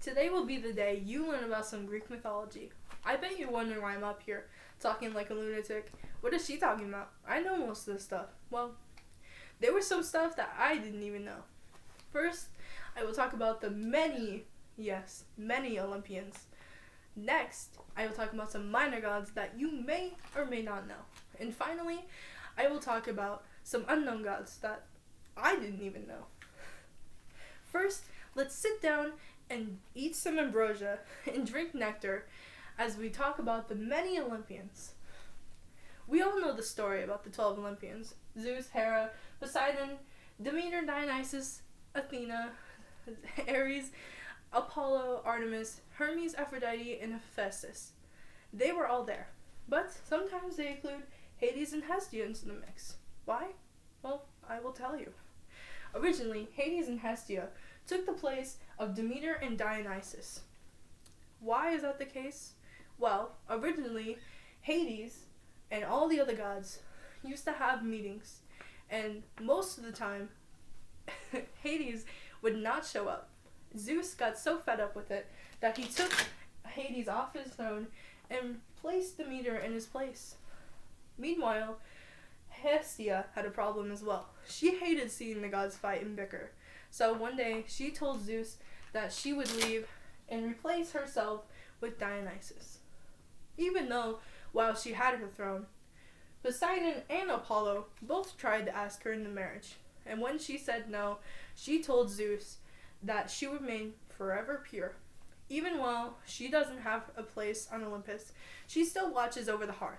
Today will be the day you learn about some Greek mythology. I bet you're wondering why I'm up here, talking like a lunatic. What is she talking about? I know most of this stuff. Well, there was some stuff that I didn't even know. First, I will talk about the many Olympians. Next, I will talk about some minor gods that you may or may not know. And finally, I will talk about some unknown gods that I didn't even know. First, let's sit down and eat some ambrosia and drink nectar as we talk about the many Olympians. We all know the story about the 12 Olympians: Zeus, Hera, Poseidon, Demeter, Dionysus, Athena, Ares, Apollo, Artemis, Hermes, Aphrodite, and Hephaestus. They were all there, but sometimes they include Hades and Hestia into the mix. Why? Well, I will tell you. Originally, Hades and Hestia took the place of Demeter and Dionysus. Why is that the case? Well, originally, Hades and all the other gods used to have meetings, and most of the time, Hades would not show up. Zeus got so fed up with it that he took Hades off his throne and placed Demeter in his place. Meanwhile, Hestia had a problem as well. She hated seeing the gods fight and bicker. So one day, she told Zeus that she would leave and replace herself with Dionysus. Even though, while she had her throne, Poseidon and Apollo both tried to ask her into marriage. And when she said no, she told Zeus that she would remain forever pure. Even while she doesn't have a place on Olympus, she still watches over the hearth.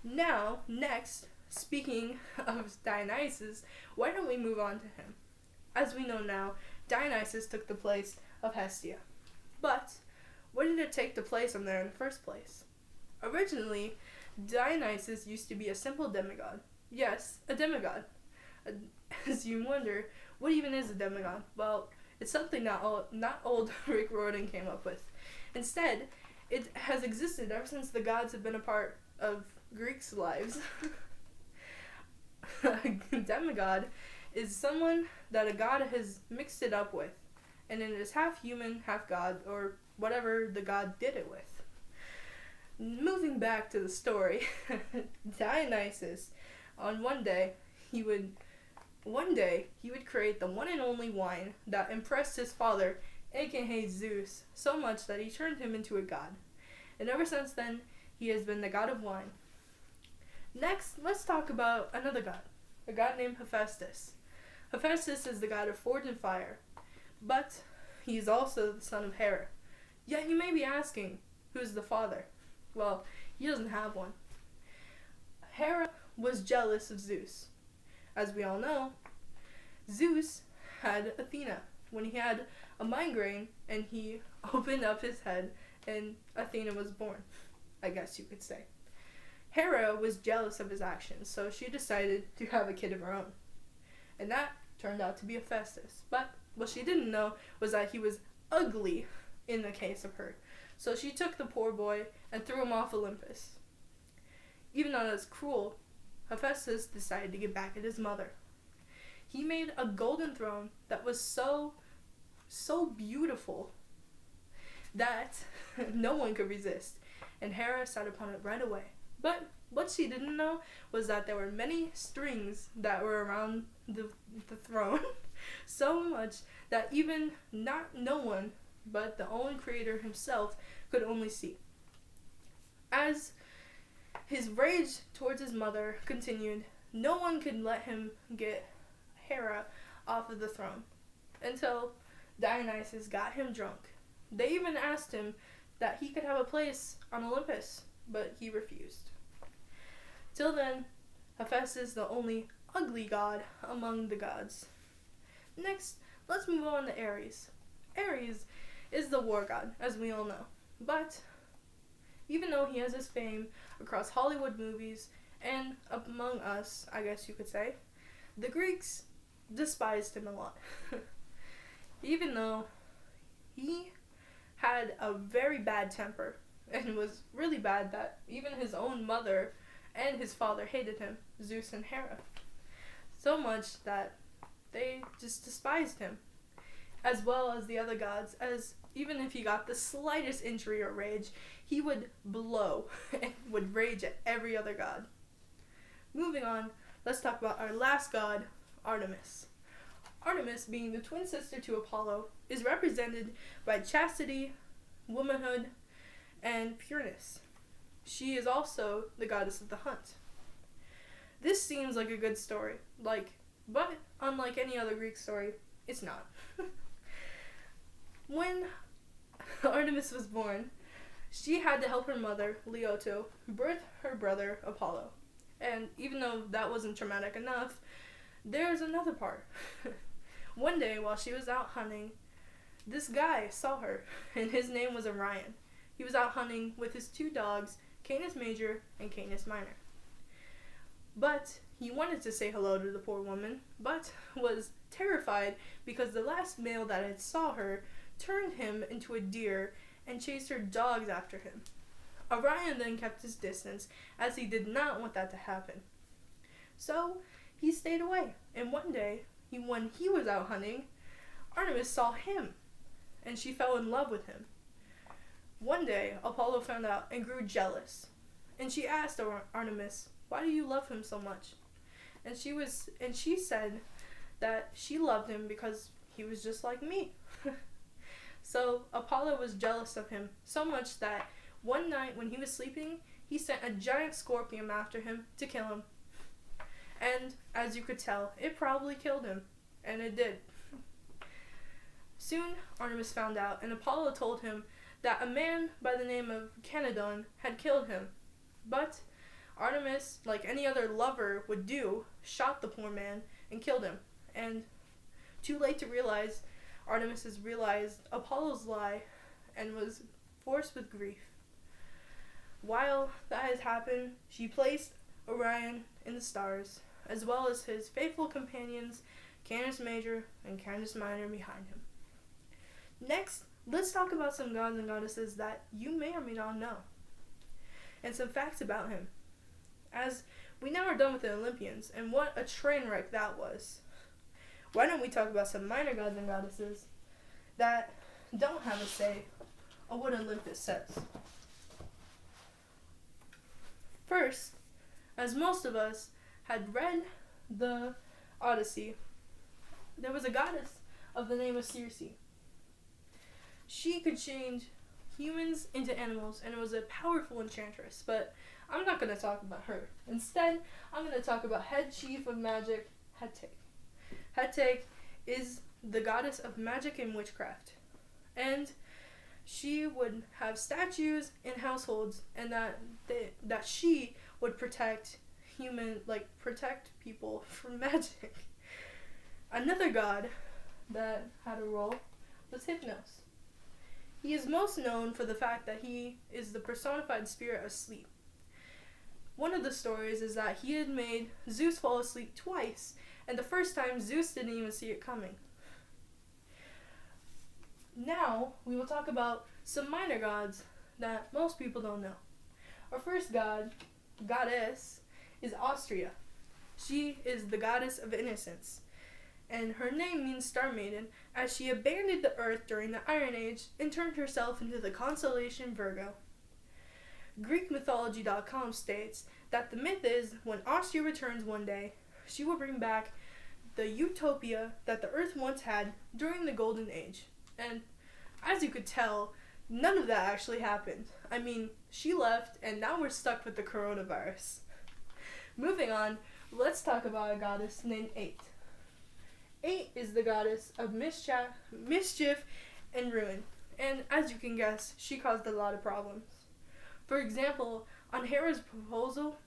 Now, next, speaking of Dionysus, why don't we move on to him? As we know now, Dionysus took the place of Hestia. But what did it take to place him there in the first place? Originally, Dionysus used to be a simple demigod. Yes, a demigod. As you wonder, what even is a demigod? Well, it's something not old Rick Riordan came up with. Instead, it has existed ever since the gods have been a part of Greeks' lives. A demigod is someone that a god has mixed it up with, and it is half human, half god, or whatever the god did it with. Moving back to the story, Dionysus, one day he would create the one and only wine that impressed his father, aka Zeus, so much that he turned him into a god. And ever since then, he has been the god of wine. Next, let's talk about another god, a god named Hephaestus. Hephaestus is the god of forge and fire, but he is also the son of Hera. Yet you may be asking, who's the father? Well, he doesn't have one. Hera was jealous of Zeus. As we all know, Zeus had Athena when he had a migraine and he opened up his head and Athena was born, I guess you could say. Hera was jealous of his actions, so she decided to have a kid of her own. And that turned out to be Hephaestus. But what she didn't know was that he was ugly in the case of her. So she took the poor boy and threw him off Olympus. Even though that's cruel, Hephaestus decided to get back at his mother. He made a golden throne that was so beautiful that no one could resist, and Hera sat upon it right away. But what she didn't know was that there were many strings that were around the throne, so much that even no one but the own creator himself could only see. As his rage towards his mother continued, no one could let him get Hera off of the throne until Dionysus got him drunk. They even asked him that he could have a place on Olympus, but he refused. Till then, Hephaestus is the only ugly god among the gods. Next, let's move on to Ares. Ares is the war god, as we all know. But even though he has his fame across Hollywood movies and among us, I guess you could say, the Greeks despised him a lot. Even though he had a very bad temper and was really bad that even his own mother and his father hated him, Zeus and Hera. So much that they just despised him. as well as the other gods, as even if he got the slightest injury or rage, he would blow and would rage at every other god. Moving on, let's talk about our last god, Artemis. Artemis, being the twin sister to Apollo, is represented by chastity, womanhood, and pureness. She is also the goddess of the hunt. This seems like a good story, but unlike any other Greek story, it's not. When Artemis was born, she had to help her mother, Leoto, birth her brother, Apollo. And even though that wasn't traumatic enough, there's another part. One day, while she was out hunting, this guy saw her, and his name was Orion. He was out hunting with his two dogs, Canis Major and Canis Minor. But he wanted to say hello to the poor woman, but was terrified because the last male that had saw her turned him into a deer and chased her dogs after him. Orion then kept his distance, as he did not want that to happen. So he stayed away, and one day, when he was out hunting, Artemis saw him, and she fell in love with him. One day, Apollo found out and grew jealous, and she asked Artemis, "Why do you love him so much?" And she said that she loved him because he was just like me. So Apollo was jealous of him so much that one night when he was sleeping, he sent a giant scorpion after him to kill him. And as you could tell, it probably killed him, and it did. Soon, Artemis found out, and Apollo told him that a man by the name of Canedon had killed him. But Artemis, like any other lover would do, shot the poor man and killed him. And too late to realize, Artemis has realized Apollo's lie and was forced with grief. While that has happened, she placed Orion in the stars, as well as his faithful companions, Canis Major and Canis Minor, behind him. Next, let's talk about some gods and goddesses that you may or may not know, and some facts about him. As we now are done with the Olympians, and what a train wreck that was. Why don't we talk about some minor gods and goddesses that don't have a say on what Olympus says. First, as most of us had read the Odyssey, there was a goddess of the name of Circe. She could change humans into animals, and it was a powerful enchantress, but I'm not going to talk about her. Instead, I'm going to talk about head chief of magic, Hecate. Hecate is the goddess of magic and witchcraft, and she would have statues in households, and that she would protect people from magic. Another god that had a role was Hypnos. He is most known for the fact that he is the personified spirit of sleep. One of the stories is that he had made Zeus fall asleep twice, and the first time Zeus didn't even see it coming. Now, we will talk about some minor gods that most people don't know. Our first goddess, is Astraea. She is the goddess of innocence, and her name means Star Maiden, as she abandoned the earth during the Iron Age and turned herself into the constellation Virgo. GreekMythology.com states that the myth is when Astraea returns one day, she will bring back the utopia that the earth once had during the Golden Age. And as you could tell, none of that actually happened. I mean, she left, and now we're stuck with the coronavirus. Moving on, let's talk about a goddess named Ate. Ate is the goddess of mischief and ruin, and as you can guess, she caused a lot of problems. For example, on Hera's proposal,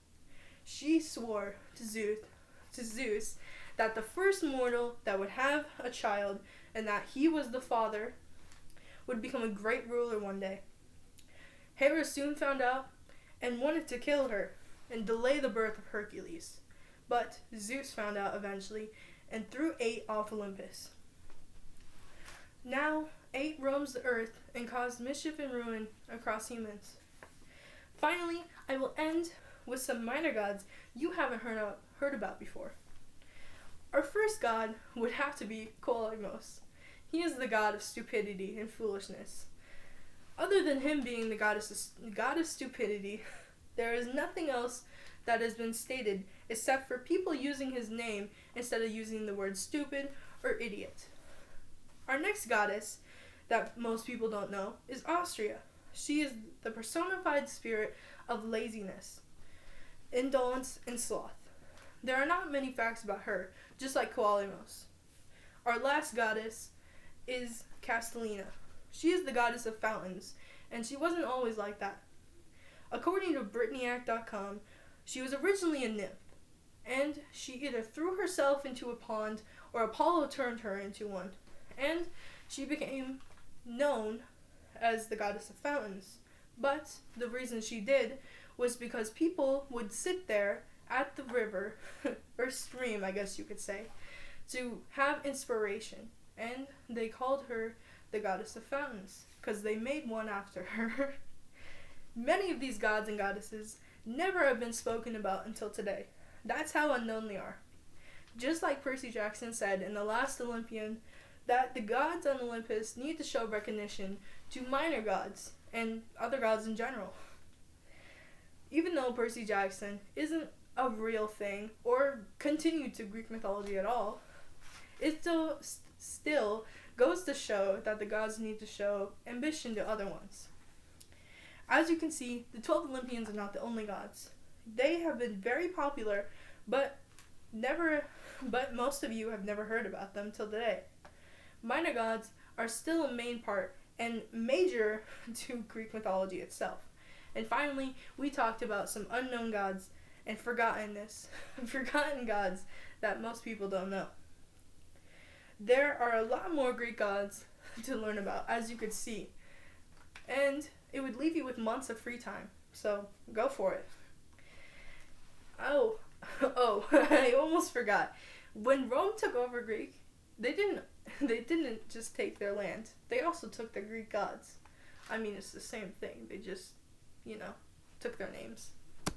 she swore to Zeus that the first mortal that would have a child, and that he was the father, would become a great ruler one day. Hera soon found out and wanted to kill her and delay the birth of Hercules. But Zeus found out eventually and threw Ate off Olympus. Now, Ate roams the earth and caused mischief and ruin across humans. Finally, I will end with some minor gods you haven't heard about before. Our first god would have to be Koalymos. He is the god of stupidity and foolishness. Other than him being the god of stupidity, there is nothing else that has been stated except for people using his name instead of using the word stupid or idiot. Our next goddess that most people don't know is Astraea. She is the personified spirit of laziness, indolence, and sloth. There are not many facts about her, just like Koalimos. Our last goddess is Castellina. She is the goddess of fountains, and she wasn't always like that. According to Britanniac.com, she was originally a nymph, and she either threw herself into a pond or Apollo turned her into one, and she became known as the goddess of fountains. But the reason she did was because people would sit there at the river, or stream, I guess you could say, to have inspiration, and they called her the goddess of fountains, because they made one after her. Many of these gods and goddesses never have been spoken about until today. That's how unknown they are. Just like Percy Jackson said in The Last Olympian, that the gods on Olympus need to show recognition to minor gods and other gods in general. Even though Percy Jackson isn't a real thing or continued to Greek mythology at all, it still goes to show that the gods need to show ambition to other ones. As you can see, the 12 Olympians are not the only gods. They have been very popular, but most of you have never heard about them till today. Minor gods are still a main part and major to Greek mythology itself. And finally, we talked about some unknown gods and forgotten gods that most people don't know. There are a lot more Greek gods to learn about, as you could see. And it would leave you with months of free time. So, go for it. Oh, I almost forgot. When Rome took over Greek, they didn't just take their land. They also took the Greek gods. I mean, it's the same thing. They just, took their names.